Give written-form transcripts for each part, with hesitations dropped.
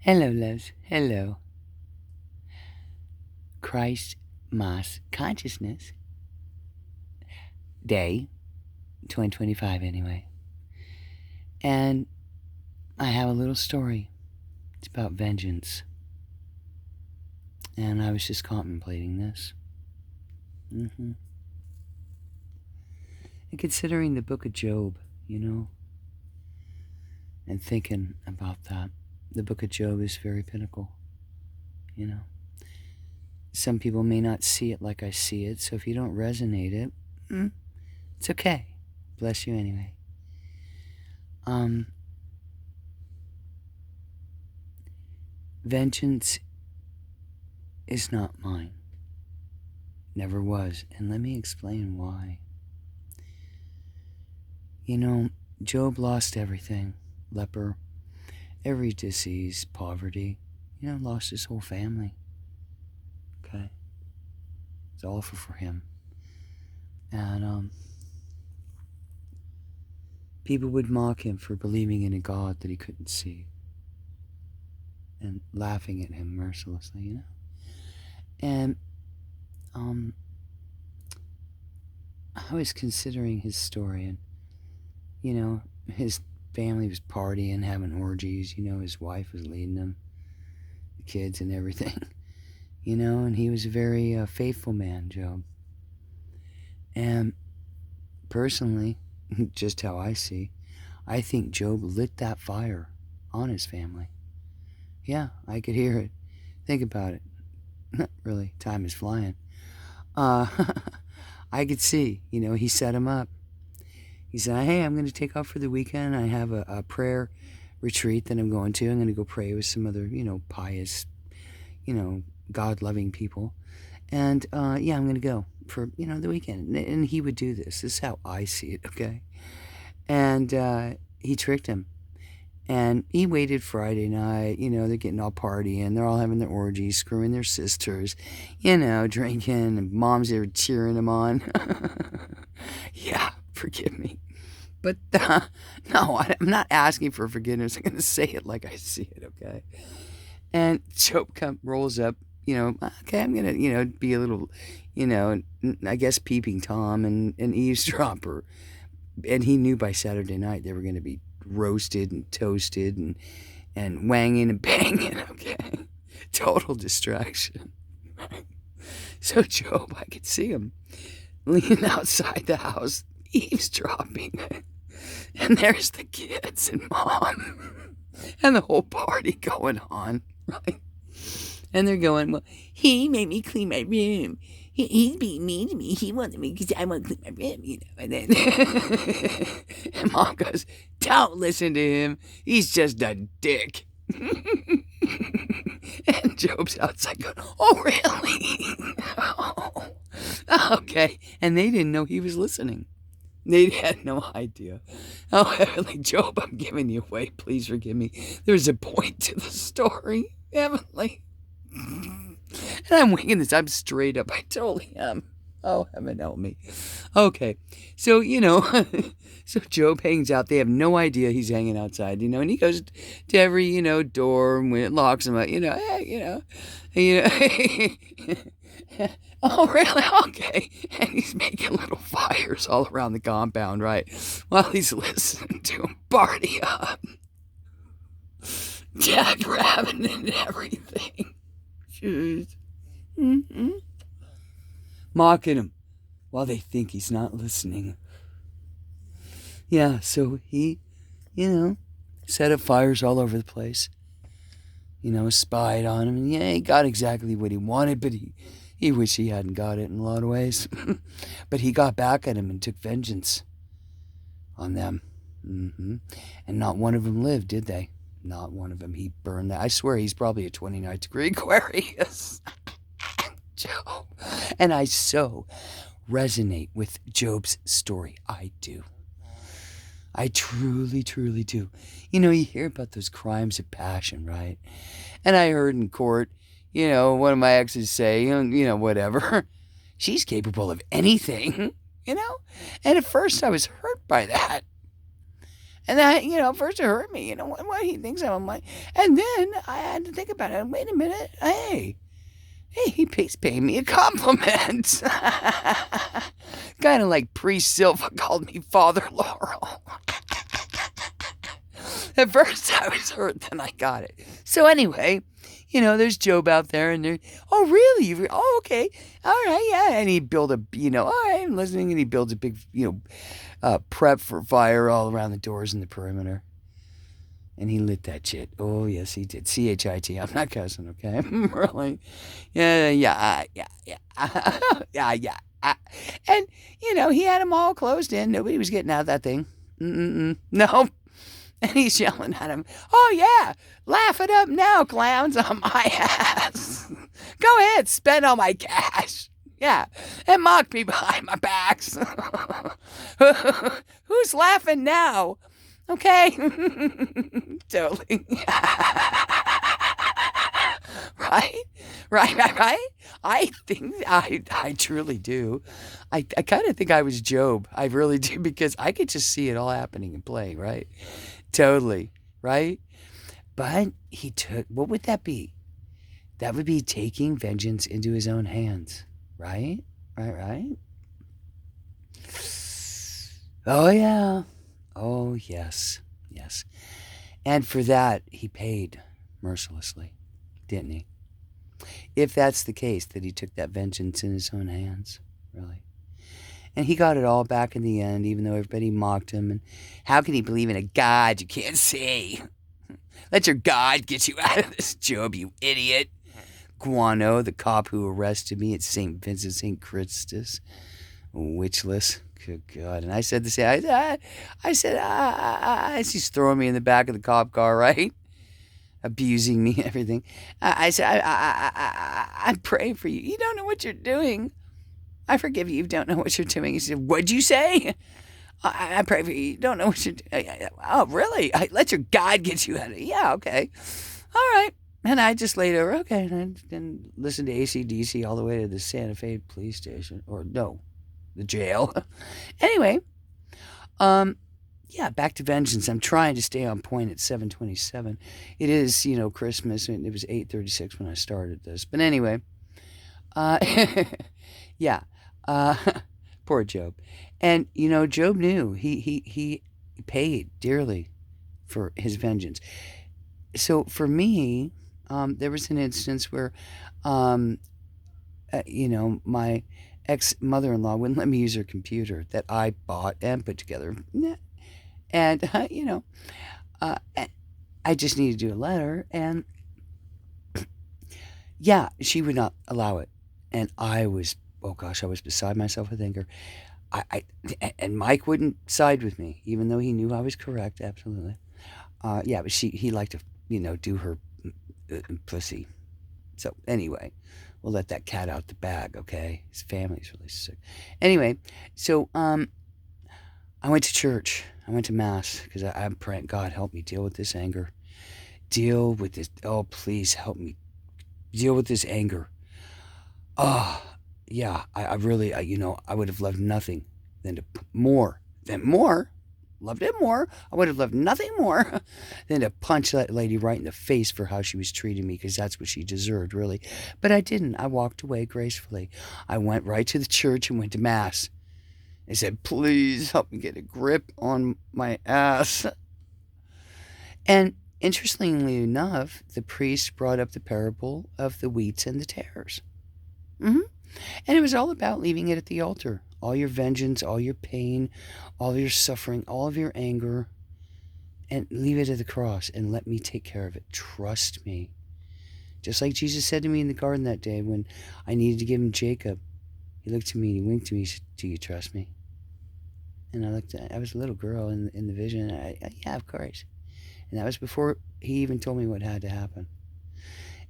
Hello, loves. Hello. Christ Mass Consciousness Day 2025, anyway. And I have a little story. It's about vengeance. And I was just contemplating this. And considering the book of Job, and thinking about that. The book of Job is very pinnacle, Some people may not see it like I see it, so if you don't resonate it, it's okay. Bless you anyway. Vengeance is not mine. Never was. And let me explain why. Job lost everything. Leper, every disease, poverty, lost his whole family. Okay? It's awful for him. And people would mock him for believing in a God that he couldn't see. And laughing at him mercilessly, And I was considering his story, and his family was partying, having orgies, his wife was leading them, the kids and everything, and he was a very faithful man, Job. And personally, just how I see, I think Job lit that fire on his family. Yeah, I could hear it. Think about it. Not really, time is flying. I could see, he set him up. He said, hey, I'm going to take off for the weekend. I have a prayer retreat that I'm going to. I'm going to go pray with some other, pious, God-loving people. And, I'm going to go for, the weekend. And he would do this. This is how I see it, okay? And he tricked him. And he waited Friday night, they're getting all partying, they're all having their orgies, screwing their sisters, drinking, and moms are cheering them on. Yeah, forgive me. But no, I'm not asking for forgiveness. I'm going to say it like I see it, okay? And Job rolls up, okay, I'm going to, be a little, I guess peeping Tom and eavesdropper. And he knew by Saturday night they were going to be roasted and toasted and wanging and banging, okay? Total distraction. So Job, I could see him leaning outside the house, eavesdropping. And there's the kids and mom and the whole party going on, right? And they're going, well, he made me clean my room. He's being mean to me. He wanted me because I want to clean my room, And then and Mom goes, don't listen to him. He's just a dick. And Job's outside going, oh, really? Oh, okay. And they didn't know he was listening. They had no idea. Oh, Heavenly Job, I'm giving you away. Please forgive me. There's a point to the story, Heavenly. And I'm winging this. I'm straight up. I totally am. Oh, heaven help me. Okay. So, so Job hangs out. They have no idea he's hanging outside, and he goes to every, door, and when it locks him up, oh, really? Okay. And he's making little fires all around the compound, right? While he's listening to him party up. Jackrabbit and everything. Mocking him while they think he's not listening. Yeah, so he, set up fires all over the place. Spied on him. And yeah, he got exactly what he wanted, but he wished he hadn't got it in a lot of ways. But he got back at him and took vengeance on them. And not one of them lived, did they? Not one of them. He burned that. I swear he's probably a 29th degree Aquarius. Job. And I so resonate with Job's story. I do. I truly, truly do. You hear about those crimes of passion, right? And I heard in court, one of my exes say, whatever. She's capable of anything, And at first I was hurt by that. And that, first it hurt me, what he thinks I'm like. And then I had to think about it. Wait a minute. Hey, he's paying me a compliment. Kind of like Priest Silva called me Father Laurel. At first I was hurt, then I got it. So anyway, there's Job out there, and oh, really? Oh, okay. All right, yeah. And he built all right, I'm listening, and he builds a big, prep for fire all around the doors and the perimeter. And he lit that shit. Oh, yes, he did. CHIT. I'm not cussing, okay? Really? Yeah. Yeah. And, he had them all closed in. Nobody was getting out of that thing. No. And he's yelling at him, oh, yeah, laugh it up now, clowns, on my ass. Go ahead, spend all my cash. Yeah, and mock me behind my backs. Who's laughing now? Okay. Totally. Right. I think I truly do. I kind of think I was Job. I really do, because I could just see it all happening and playing, right? Totally, right? But he took, what would that be? That would be taking vengeance into his own hands, right? Right? Oh, yeah. Oh, yes. And for that, he paid mercilessly, didn't he? If that's the case, that he took that vengeance in his own hands, really. And he got it all back in the end, even though everybody mocked him. And how can he believe in a God you can't see? Let your God get you out of this, Job, you idiot. Guano, the cop who arrested me at St. Vincent St. Christus, witchless. Good God. And I said the same. I said, he's throwing me in the back of the cop car, right? Abusing me and everything. I said, I'm praying for you. You don't know what you're doing. I forgive you. You don't know what you're doing. He said, what'd you say? I pray for you. You don't know what you're doing. Oh, really? Let your God get you out of it. Yeah, okay. All right. And I just laid over, okay, and then listened to AC/DC all the way to the Santa Fe police station. Or no, the jail. Anyway, yeah, back to vengeance. I'm trying to stay on point at 7:27. It is, Christmas, and it was 8:36 when I started this. But anyway, yeah, poor Job. And, Job knew he paid dearly for his vengeance. So for me, there was an instance where, my ex-mother-in-law wouldn't let me use her computer that I bought and put together. And, I just needed to do a letter, and yeah, she would not allow it. And I was beside myself with anger. And Mike wouldn't side with me, even though he knew I was correct, absolutely. Yeah, but he liked to, do her pussy. So anyway, we'll let that cat out the bag, okay? His family's really sick. Anyway, so I went to church. I went to mass because I'm praying, God, help me deal with this anger. Deal with this. Oh, please help me deal with this anger. Oh, yeah, I really, I would have loved nothing loved it more. I would have loved nothing more than to punch that lady right in the face for how she was treating me, because that's what she deserved, really. But I didn't. I walked away gracefully. I went right to the church and went to mass. I said, please help me get a grip on my ass. And interestingly enough, the priest brought up the parable of the wheats and the tares. And it was all about leaving it at the altar. All your vengeance, all your pain, all your suffering, all of your anger, and leave it at the cross and let me take care of it. Trust me. Just like Jesus said to me in the garden that day when I needed to give him Jacob. He looked at me and he winked at me. He said, do you trust me? And I was a little girl in the vision. Yeah, of course. And that was before he even told me what had to happen.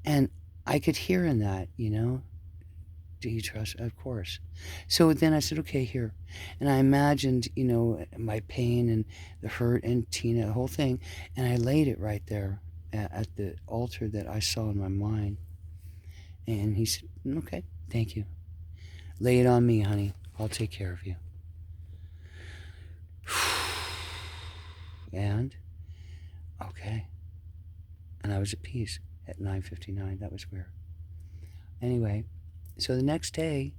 And I could hear in that, do you trust? Of course. So then I said, okay, here. And I imagined, my pain and the hurt and Tina, the whole thing. And I laid it right there at the altar that I saw in my mind. And he said, okay, thank you. Lay it on me, honey. I'll take care of you. And, okay. And I was at peace at 9:59. That was weird. Anyway, so the next day,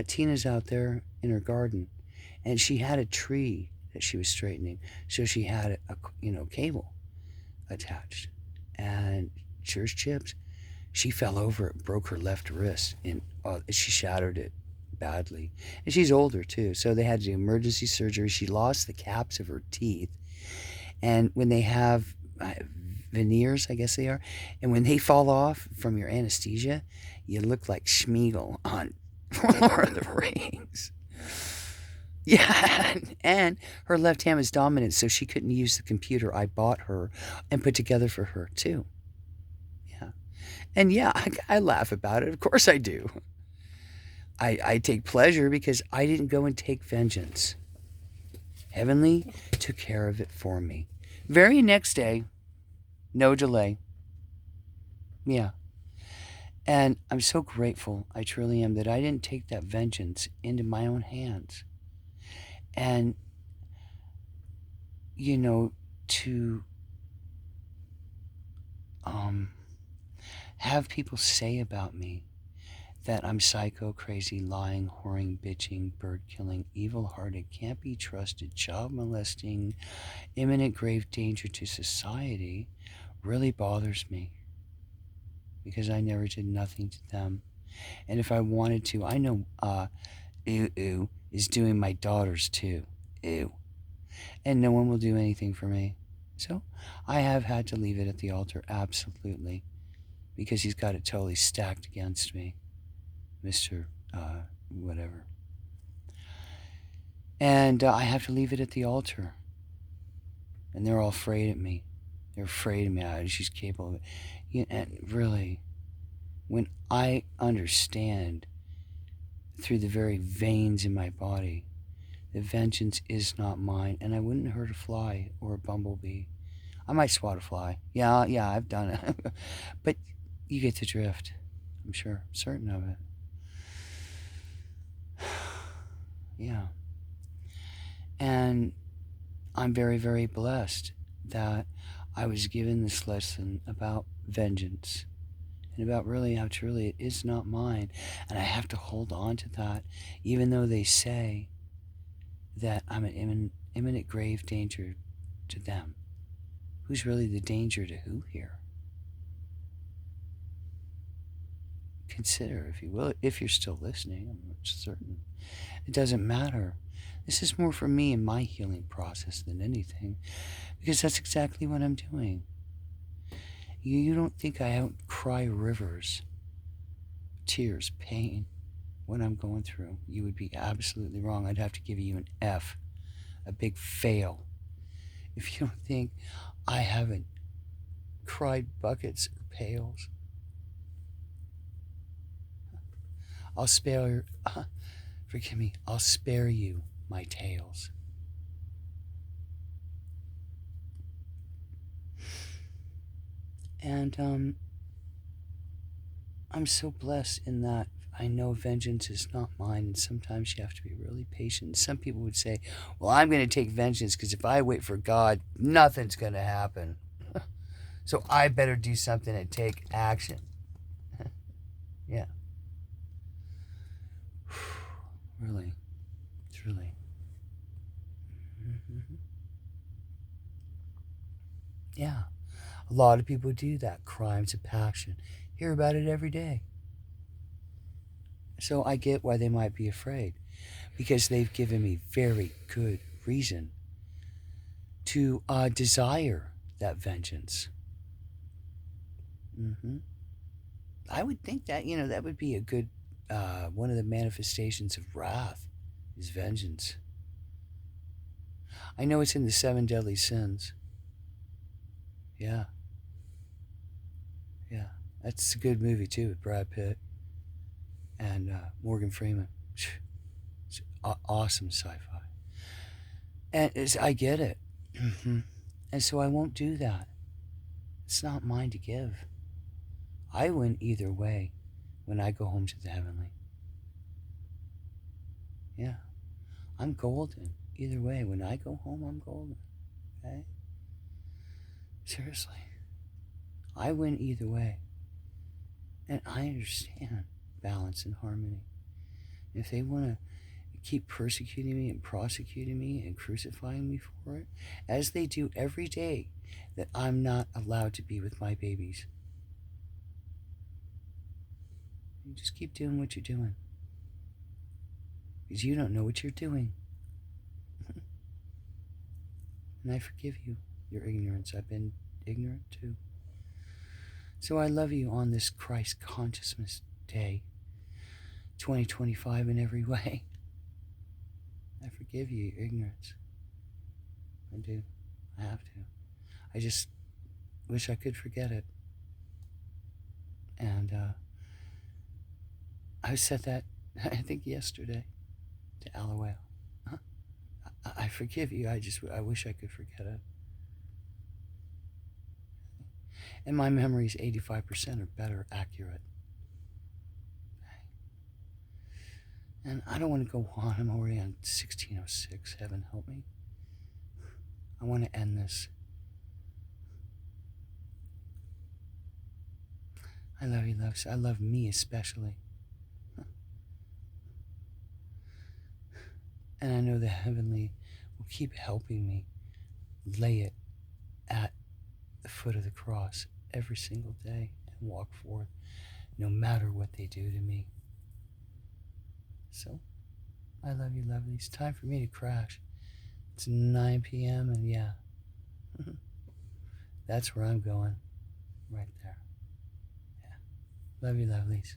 Tina's out there in her garden, and she had a tree that she was straightening. So she had cable attached. And cheers chips, she fell over it, broke her left wrist, and she shattered it badly. And she's older too, so they had to do emergency surgery. She lost the caps of her teeth, and when they have veneers, I guess they are, and when they fall off from your anesthesia, you look like Schmeagol on Lord of the Rings. Yeah, and her left hand was dominant, so she couldn't use the computer I bought her and put together for her too. Yeah, and yeah, I laugh about it. Of course I do. I take pleasure because I didn't go and take vengeance. Heavenly took care of it for me. Very next day, no delay. Yeah. And I'm so grateful, I truly am, that I didn't take that vengeance into my own hands. And, to have people say about me that I'm psycho, crazy, lying, whoring, bitching, bird killing, evil hearted, can't be trusted, child molesting, imminent grave danger to society really bothers me because I never did nothing to them. And if I wanted to, I know Ooh is doing my daughters too. Ew. And no one will do anything for me. So I have had to leave it at the altar, absolutely, because he's got it totally stacked against me, Mr. Whatever. And I have to leave it at the altar. And they're all afraid of me. They're afraid of me. She's capable of it. And really, when I understand through the very veins in my body that vengeance is not mine, and I wouldn't hurt a fly or a bumblebee. I might swat a fly. Yeah, I've done it. But you get the drift. I'm sure, certain of it. Yeah. And I'm very, very blessed that I was given this lesson about vengeance and about really how truly it is not mine. And I have to hold on to that, even though they say that I'm an imminent grave danger to them. Who's really the danger to who here? Consider, if you will, if you're still listening. I'm not certain. It doesn't matter. This is more for me and my healing process than anything, because that's exactly what I'm doing. You don't think I don't cry rivers, tears, pain when I'm going through. You would be absolutely wrong. I'd have to give you an F, a big fail, if you don't think I haven't cried buckets or pails. I'll spare, forgive me, I'll spare you my tales. And I'm so blessed in that I know vengeance is not mine, and sometimes you have to be really patient. Some people would say, well, I'm going to take vengeance because if I wait for God, nothing's going to happen. So I better do something and take action. Yeah. Really. Truly. Mm-hmm. Yeah. A lot of people do that. Crimes of passion. Hear about it every day. So I get why they might be afraid, because they've given me very good reason to desire that vengeance. Mm-hmm. I would think that, that would be a good, one of the manifestations of wrath is vengeance. I know it's in the 7 deadly sins. Yeah. Yeah. That's a good movie, too, with Brad Pitt and Morgan Freeman. It's awesome sci-fi. And I get it. Mm-hmm. And so I won't do that. It's not mine to give. I win either way when I go home to the heavenly. Yeah. I'm golden. Either way, when I go home, I'm golden. okay? Seriously. I win either way. And I understand balance and harmony. If they want to keep persecuting me and prosecuting me and crucifying me for it, as they do every day that I'm not allowed to be with my babies, you just keep doing what you're doing. Because you don't know what you're doing. And I forgive you, your ignorance. I've been ignorant too. So I love you on this Christ Consciousness Day, 2025 in every way. I forgive you, your ignorance. I do. I have to. I just wish I could forget it. And I said that, I think, yesterday to Aloe. I forgive you. I wish I could forget it. And my memory's 85% or better accurate. And I don't want to go on. I'm already on 1606. Heaven help me. I want to end this. I love you, loves. I love me especially. And I know the heavenly will keep helping me lay it at the foot of the cross every single day and walk forth, no matter what they do to me. So, I love you, lovely. It's time for me to crash. It's 9 p.m. and yeah, that's where I'm going, right there. Yeah. Love you, lovelies.